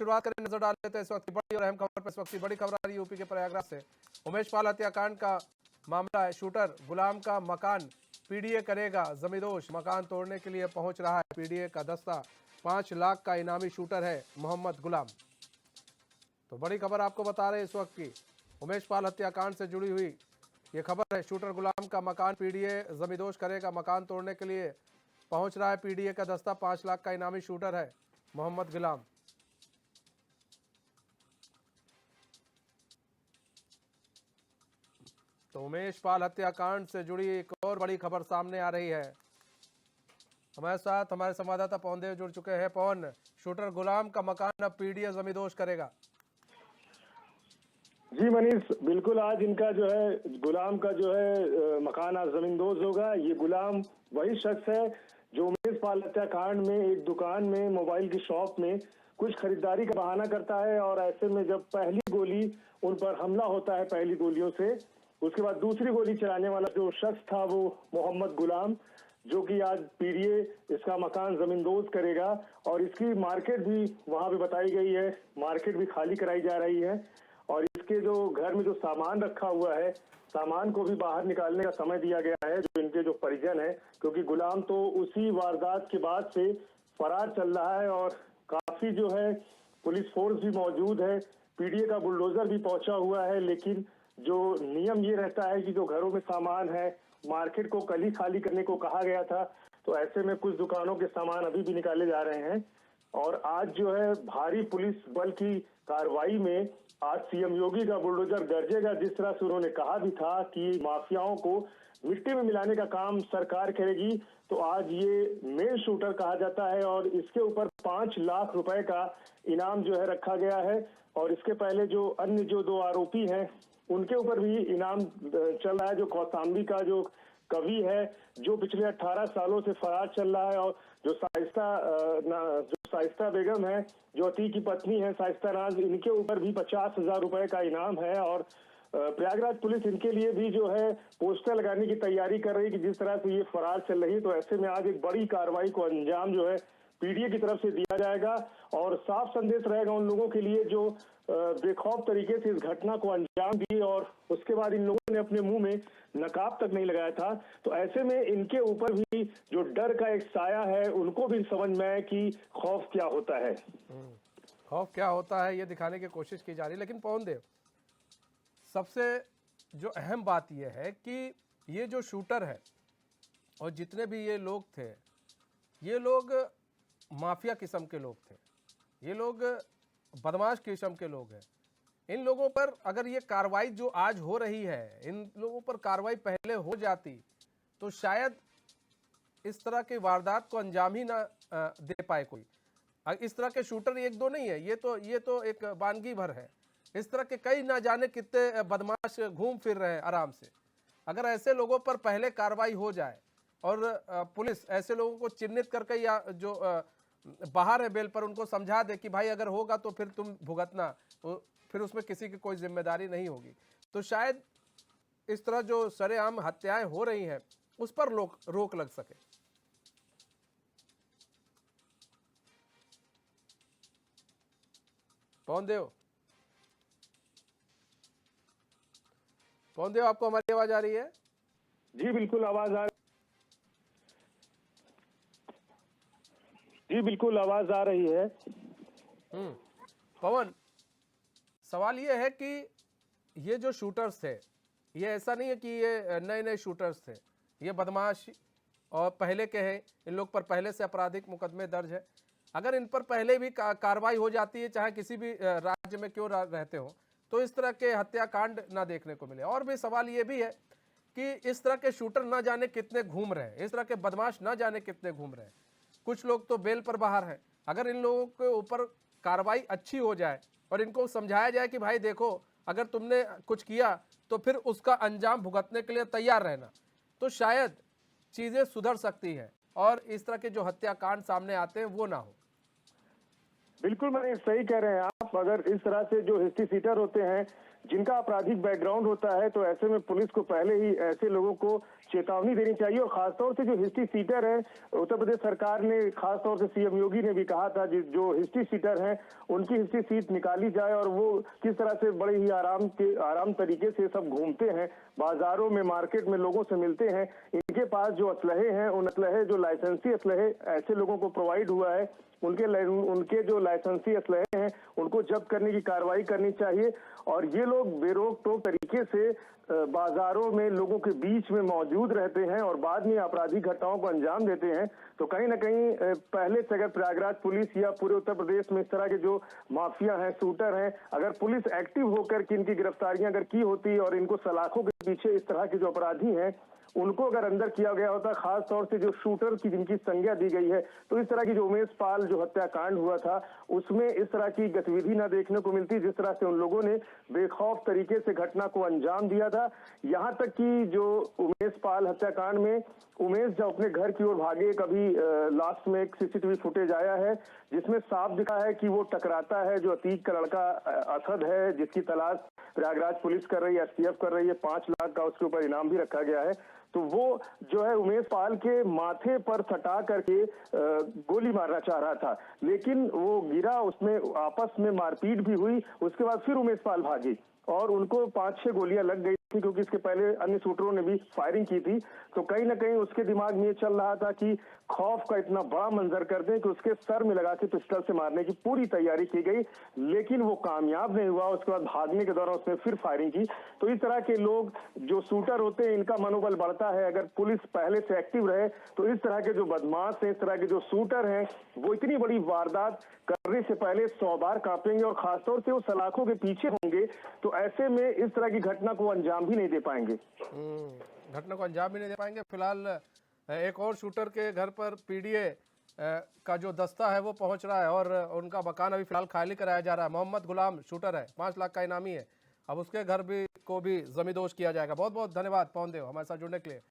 शुरुआत करें, नजर डाल लेते हैं इस वक्त की बड़ी और अहम खबर पर। इस वक्त की बड़ी खबर आ रही है यूपी के प्रयागराज से। उमेश पाल हत्याकांड का मामला है। शूटर गुलाम का मकान पीडीए करेगा जमींदोज। मकान तोड़ने के लिए पहुंच रहा है पीडीए का दस्ता। 5 लाख का इनामी शूटर है मोहम्मद गुलाम। तो बड़ी खबर आपको बता रहे हैं इस वक्त की, उमेश पाल हत्याकांड से जुड़ी हुई ये खबर है। शूटर गुलाम का मकान पीडीए जमींदोज करेगा। मकान तोड़ने के लिए पहुंच रहा है पीडीए का दस्ता। 5 लाख का इनामी शूटर है मोहम्मद गुलाम। तो उमेश पाल हत्याकांड से जुड़ी एक और बड़ी खबर सामने आ रही है। हमारे साथ हमारे संवाददाता पवन देव जुड़ चुके हैं। पवन, शूटर गुलाम का मकान अब पीडीए जमींदोज करेगा। जी मनीष, बिल्कुल आज इनका जो है गुलाम का जो है मकान आज जमींदोज होगा। ये गुलाम वही शख्स है जो उमेश पाल हत्याकांड में एक दुकान में, मोबाइल की शॉप में कुछ खरीदारी का बहाना करता है और ऐसे में जब पहली गोली उन पर हमला होता है पहली गोलियों से, उसके बाद दूसरी गोली चलाने वाला जो शख्स था वो मोहम्मद गुलाम, जो कि आज पीडीए इसका मकान जमींदोज करेगा। और इसकी मार्केट भी वहां पे बताई गई है, मार्केट भी खाली कराई जा रही है। और इसके जो घर में जो सामान रखा हुआ है, सामान को भी बाहर निकालने का समय दिया गया है, जो इनके जो परिजन है, क्योंकि गुलाम तो उसी वारदात के बाद से फरार चल रहा है और काफी जो है पुलिस फोर्स भी मौजूद है, पीडीए का बुलडोजर भी पहुंचा हुआ है। लेकिन जो नियम ये रहता है कि जो घरों में सामान है, मार्केट को कल ही खाली करने को कहा गया था, तो ऐसे में कुछ दुकानों के सामान अभी भी निकाले जा रहे हैं। और आज जो है भारी पुलिस बल की कार्रवाई में आज सीएम योगी का बुलडोजर गरजेगा। जिस तरह से उन्होंने कहा भी था कि माफियाओं को मिट्टी में मिलाने का काम सरकार करेगी, तो आज ये मेन शूटर कहा जाता है और इसके ऊपर 5 लाख रुपए का इनाम जो है रखा गया है। और इसके पहले जो अन्य जो 2 आरोपी हैं उनके ऊपर भी इनाम चल रहा है। जो कौसाम्बी का जो कवि है, जो पिछले 18 सालों से फरार चल रहा है, और जो साइस्ता बेगम है, जो अतीक की पत्नी है साइस्ता नाज, इनके ऊपर भी 50,000 रुपए का इनाम है। और प्रयागराज पुलिस इनके लिए भी जो है पोस्टर लगाने की तैयारी कर रही है कि जिस तरह से ये फरार चल रही है। तो ऐसे में आज एक बड़ी कार्रवाई को अंजाम जो है पीडीए की तरफ से दिया जाएगा और साफ संदेश रहेगा उन लोगों के लिए जो बेखौफ तरीके से इस घटना को अंजाम दिए और उसके बाद इन लोगों ने अपने मुंह में नकाब तक नहीं लगाया था। तो ऐसे में इनके ऊपर भी जो डर का एक साया है, उनको भी समझ में आए कि खौफ क्या होता है। खौफ क्या होता है ये दिखाने की कोशिश की जा रही है। लेकिन पवन देव, सबसे जो अहम बात यह है कि ये जो शूटर है और जितने भी ये लोग थे, ये लोग माफिया किस्म के लोग थे, ये लोग बदमाश किस्म के लोग हैं। इन लोगों पर अगर ये कार्रवाई जो आज हो रही है, इन लोगों पर कार्रवाई पहले हो जाती तो शायद इस तरह के वारदात को अंजाम ही ना दे पाए कोई। इस तरह के शूटर 1-2 नहीं है, ये तो एक वानगी भर है। इस तरह के कई ना जाने कितने बदमाश घूम फिर रहे हैं आराम से। अगर ऐसे लोगों पर पहले कार्रवाई हो जाए और पुलिस ऐसे लोगों को चिन्हित करके, या जो बाहर है बेल पर, उनको समझा दे कि भाई अगर होगा तो फिर तुम भुगतना, तो फिर उसमें किसी की कोई जिम्मेदारी नहीं होगी, तो शायद इस तरह जो सरेआम हत्याएं हो रही हैं उस पर रोक लग सके। पवन देव, आपको हमारी आवाज आ रही है? जी बिल्कुल आवाज आ रही है। पवन, सवाल ये है कि ये जो शूटर्स थे, ये ऐसा नहीं है कि ये नए शूटर्स थे, ये बदमाश और पहले के हैं, इन लोग पर पहले से आपराधिक मुकदमे दर्ज है। अगर इन पर पहले भी कार्रवाई हो जाती है, चाहे किसी भी राज्य में क्यों रहते हो, तो इस तरह के हत्याकांड ना देखने को मिले। और भी सवाल ये भी है कि इस तरह के शूटर ना जाने कितने घूम रहे हैं, इस तरह के बदमाश ना जाने कितने घूम रहे हैं। कुछ लोग तो बेल पर बाहर हैं। अगर इन लोगों के ऊपर कार्रवाई अच्छी हो जाए और इनको समझाया जाए कि भाई देखो, अगर तुमने कुछ किया तो फिर उसका अंजाम भुगतने के लिए तैयार रहना, तो शायद चीज़ें सुधर सकती हैं और इस तरह के जो हत्याकांड सामने आते हैं वो ना हो। बिल्कुल मैंने सही कह रहे हैं आप। अगर इस तरह से जो हिस्ट्री सीटर होते हैं, जिनका आपराधिक बैकग्राउंड होता है, तो ऐसे में पुलिस को पहले ही ऐसे लोगों को चेतावनी देनी चाहिए। और खासतौर से जो हिस्ट्री सीटर है, उत्तर प्रदेश सरकार ने खासतौर से सीएम योगी ने भी कहा था जो हिस्ट्री सीटर हैं उनकी हिस्ट्री सीट निकाली जाए, और वो किस तरह से बड़े ही आराम तरीके से सब घूमते हैं, बाजारों में, मार्केट में लोगों से मिलते हैं। इनके पास जो असलहे हैं, उन असलहे जो लाइसेंसी असलहे ऐसे लोगों को प्रोवाइड हुआ है, उनके जो लाइसेंसी असलहे हैं उनको जब्त करने की कार्रवाई करनी चाहिए। और ये लोग बेरोक टोक तरीके से बाजारों में लोगों के बीच में मौजूद रहते हैं और बाद में आपराधिक घटनाओं को अंजाम देते हैं। तो कहीं ना कहीं पहले से अगर प्रयागराज पुलिस या पूरे उत्तर प्रदेश में इस तरह के जो माफिया हैं, शूटर हैं, अगर पुलिस एक्टिव होकर कि इनकी गिरफ्तारियां अगर की होती और इनको सलाखों के पीछे इस तरह के जो अपराधी हैं उनको अगर अंदर किया गया होता, खास तौर से जो शूटर की जिनकी संज्ञा दी गई है, तो इस तरह की जो उमेश पाल जो हत्याकांड हुआ था उसमें इस तरह की गतिविधि न देखने को मिलती, जिस तरह से उन लोगों ने बेखौफ तरीके से घटना को अंजाम दिया था। यहाँ तक कि जो उमेश पाल हत्याकांड में उमेश जब अपने घर की ओर भागे, कभी लास्ट में एक सीसीटीवी फुटेज आया है जिसमें साफ दिखा है कि वो टकराता है जो अतीक का लड़का असद है, जिसकी तलाश प्रयागराज पुलिस कर रही है, एसटीएफ कर रही है। 5 लाख का उसके ऊपर इनाम भी रखा गया है। तो वो जो है उमेश पाल के माथे पर सटा करके गोली मारना चाह रहा था, लेकिन वो गिरा, उसमें आपस में मारपीट भी हुई। उसके बाद फिर उमेश पाल भागे और उनको 5-6 गोलियां लग गई थी, क्योंकि इसके पहले अन्य शूटरों ने भी फायरिंग की थी। तो कहीं ना कहीं उसके दिमाग में ये चल रहा था कि खौफ का इतना बड़ा मंजर कर दें कि उसके सर में लगा के पिस्टल से मारने की पूरी तैयारी की गई, लेकिन वो कामयाब नहीं हुआ। उसके बाद भागने के दौरान उसने फिर फायरिंग की। तो इस तरह के लोग जो शूटर होते हैं, इनका मनोबल बढ़ता है। अगर पुलिस पहले से एक्टिव रहे तो इस तरह के जो बदमाश हैं, इस तरह के जो शूटर हैं, वो इतनी बड़ी वारदात करने से पहले 100 बार कांपेंगे और खासतौर से वो सलाखों के पीछे होंगे। तो ऐसे में इस तरह की घटना को अंजाम भी नहीं दे पाएंगे। घटना को अंजाम भी नहीं दे पाएंगे। फिलहाल एक और शूटर के घर पर पीडीए का जो दस्ता है वो पहुंच रहा है और उनका मकान अभी फिलहाल खाली कराया जा रहा है। मोहम्मद गुलाम शूटर है, 5 लाख का इनामी है। अब उसके घर भी को भी जमींदोज किया जाएगा। बहुत बहुत धन्यवाद पवन देव हमारे साथ जुड़ने के लिए।